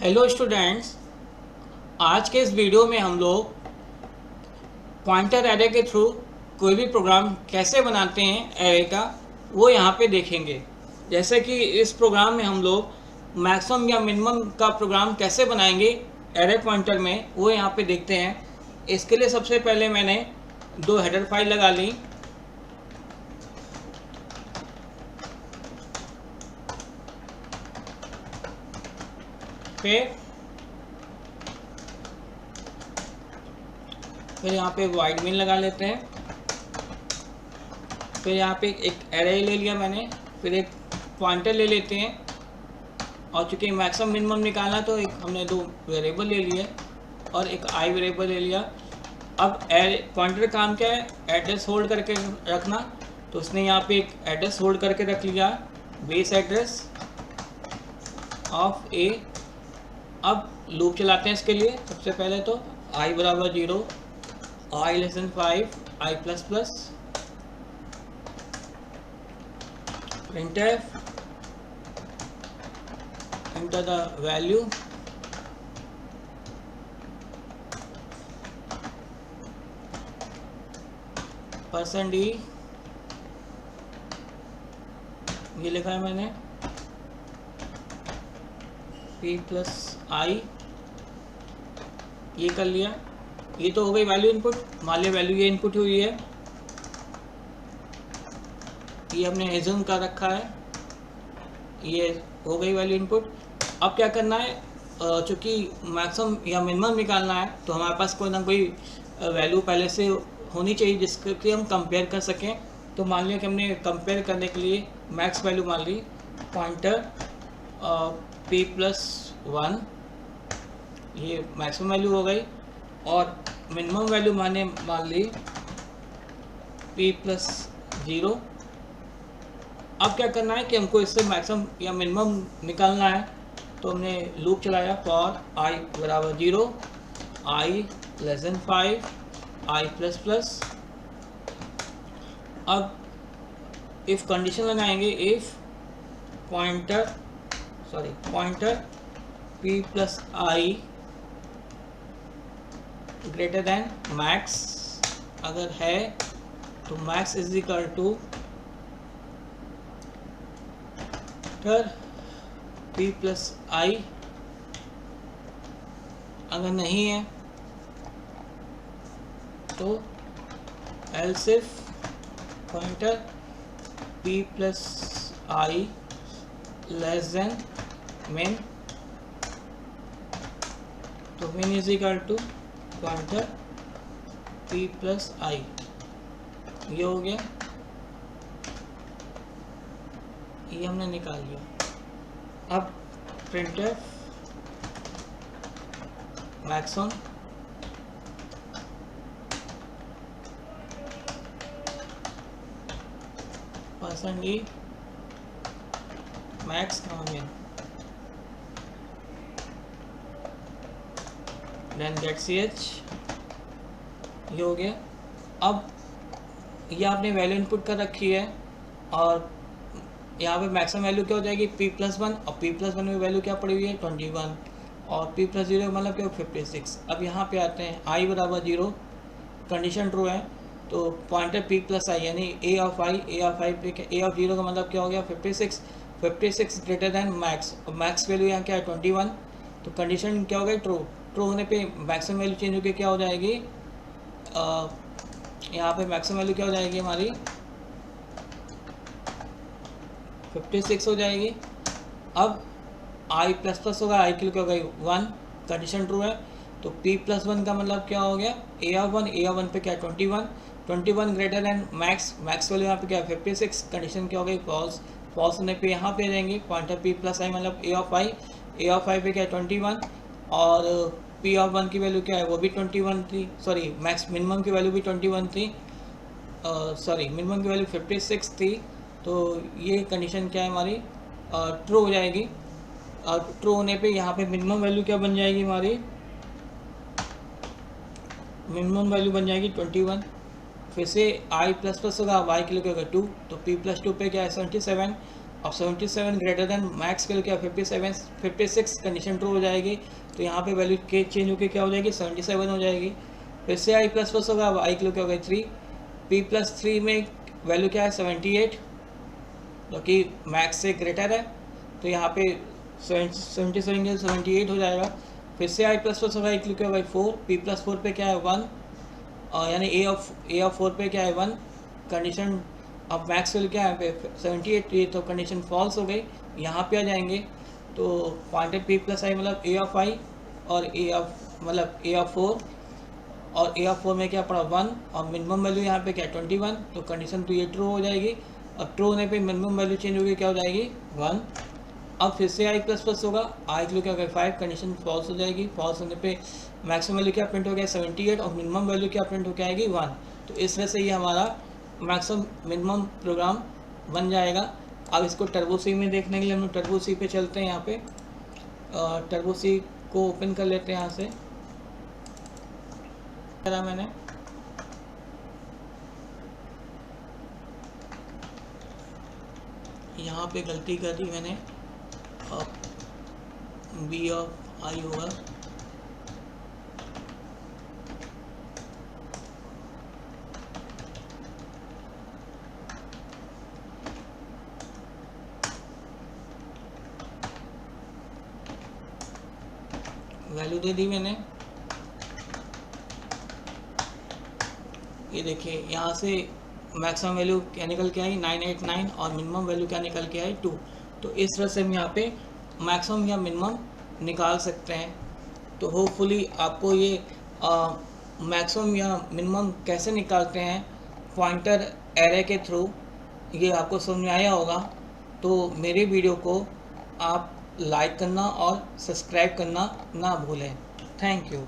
Hello students, आज के इस वीडियो में हम लोग पॉइंटर एरे के थ्रू कोई भी प्रोग्राम कैसे बनाते हैं एरे का वो यहाँ पे देखेंगे। जैसे कि इस प्रोग्राम में हम लोग मैक्सिमम या मिनिमम का प्रोग्राम कैसे बनाएंगे एरे पॉइंटर में वो यहाँ पे देखते हैं। इसके लिए सबसे पहले मैंने दो हेडर फाइल लगा ली। फिर यहाँ पे वाइड मेन लगा लेते हैं। फिर यहाँ पे एक एरे ले लिया मैंने, फिर एक पॉइंटर ले लेते हैं। और चूँकि मैक्सिमम मिनिमम निकालना तो एक हमने दो वेरिएबल ले लिए और एक आई वेरिएबल ले लिया। अब पॉइंटर काम क्या है, एड्रेस होल्ड करके रखना। तो उसने यहाँ पे एक एड्रेस होल्ड करके रख लिया, बेस एड्रेस ऑफ ए। अब लूप चलाते हैं इसके लिए। सबसे पहले तो आई बराबर 0, i less than 5, i plus plus, printf enter the value %e, ये लिखा है मैंने, p प्लस आई, ये कर लिया। ये तो हो गई वैल्यू इनपुट। मान लिया वैल्यू ये इनपुट हुई है, ये हमने एज्यूम कर रखा है, ये हो गई वैल्यू इनपुट। अब क्या करना है, चूँकि मैक्सिमम या मिनिमम निकालना है तो हमारे पास कोई ना कोई वैल्यू पहले से होनी चाहिए जिसके हम कंपेयर कर सकें। तो मान लिया कि हमने कंपेयर करने के लिए मैक्स वैल्यू मान ली पॉइंटर p+1, ये मैक्सिमम वैल्यू हो गई। और मिनिमम वैल्यू मान ली p+0। अब क्या करना है कि हमको इससे मैक्सिमम या मिनिमम निकालना है। तो हमने लूप चलाया फॉर आई बराबर 0, i less than 5, i plus plus. अब इफ़ कंडीशन लगाएंगे, if pointer p+i greater than max, अगर है तो max is equal to p+i, अगर नहीं है तो else if pointer p+i less then min, तो min is equal to pointer p+i। ये हो गया, ये हमने निकाल लिया। अब printf maximum %e max min, then get ch, ये हो गया। अब ये आपने वैल्यू इनपुट कर रखी है और यहाँ पे मैक्सिमम वैल्यू क्या हो जाएगी p+1, और p+1 में वैल्यू क्या पड़ी हुई है 21, और p+0 मतलब क्या 56। अब यहाँ पे आते हैं i बराबर 0, कंडीशन ट्रू है तो पॉइंटर p+i यानी a ऑफ i पे a ऑफ 0 का मतलब क्या हो गया 56 ग्रेटर देन मैक्स। और मैक्स वैल्यू यहाँ क्या है 21, तो कंडीशन क्या हो गई ट्रू होने पे मैक्सिमम वैल्यू चेंज होकर क्या हो जाएगी, यहाँ पे मैक्सिमम वैल्यू क्या हो जाएगी हमारी 56 हो जाएगी। अब आई प्लस प्लस होगा, आई के लिए क्या हो गई 1, कंडीशन ट्रू है तो p+1 का मतलब क्या हो गया a ऑफ 1 पे क्या 21 ग्रेटर देन मैक्स वैल्यू यहाँ पे क्या 56, कंडीशन क्या हो गई फॉल्स होने पे यहाँ पे रहेंगे पॉइंटर p+i मतलब a ऑफ i पे क्या 21, और p ऑफ 1 की वैल्यू क्या है वो भी 21 थी, सॉरी मैक्स मिनिमम की वैल्यू भी 21 थी, सॉरी मिनिमम की वैल्यू 56 थी। तो ये कंडीशन क्या है हमारी ट्रू हो जाएगी। और ट्रू होने पे यहाँ पे मिनिमम वैल्यू क्या बन जाएगी हमारी, मिनिमम वैल्यू बन जाएगी 21। फिर से i प्लस प्लस होगा, y के लिए क्या होगा 2, तो p+2 पे क्या है 77, अब 77 ग्रेटर देन मैक्स के लिए क्या 56 कंडीशन ट्रू हो जाएगी, तो यहाँ पे वैल्यू के चेंज होकर क्या हो जाएगी 77 हो जाएगी। फिर से आई प्लस प्लस होगा, अब आई के लिए क्या होगा 3, P+3 में वैल्यू क्या है 78, जो कि मैक्स से ग्रेटर है, तो यहाँ पे 77 के 78 हो जाएगा। फिर से आई प्लस प्लस होगा, आई के लिए क्या होगा 4, P+4 पे क्या है 1, यानी ए ऑफ 4 पे क्या है 1, कंडीशन अब मैक्स वैल्यू क्या है 78, ये तो कंडीशन फॉल्स हो गई। यहाँ पे आ जाएंगे तो पॉइंटेड P+i मतलब ए ऑफ आई और ए ऑफ 4, और ए ऑफ 4 में क्या पड़ा 1, और मिनिमम वैल्यू यहाँ पे क्या 21, तो कंडीशन तो ये ट्रू हो जाएगी। अब ट्रू होने पे मिनिमम वैल्यू चेंज होगी, क्या हो जाएगी 1। अब फिर से आई प्लस प्लस होगा, आई के लिए क्या होगा 5, कंडीशन फॉल्स हो जाएगी। फॉल्स होने पे मैक्सिमम वैल्यू क्या प्रिंट हो गया 78, और मिनिमम वैल्यू क्या प्रिंट होकर आएगी 1। तो इस तरह से ये हमारा मैक्सिमम मिनिमम प्रोग्राम बन जाएगा। अब इसको टर्बो सी में देखने के लिए हम लोग टर्बो सी पे चलते हैं। यहाँ पे टर्बो सी को ओपन कर लेते हैं यहाँ से। मैंने यहाँ पे गलती कर दी मैंने, बी ऑफ आई होगा, वैल्यू दे दी मैंने। ये देखिए यहाँ से मैक्सिमम वैल्यू क्या निकल के आई 989, और मिनिमम वैल्यू क्या निकल के आई 2। तो इस तरह से हम यहाँ पे मैक्सिमम या मिनिमम निकाल सकते हैं। तो होपफुली आपको ये मैक्सिमम या मिनिमम कैसे निकालते हैं पॉइंटर एरे के थ्रू ये आपको समझ में आया होगा। तो मेरे वीडियो को आप लाइक करना और सब्सक्राइब करना ना भूलें। Thank you.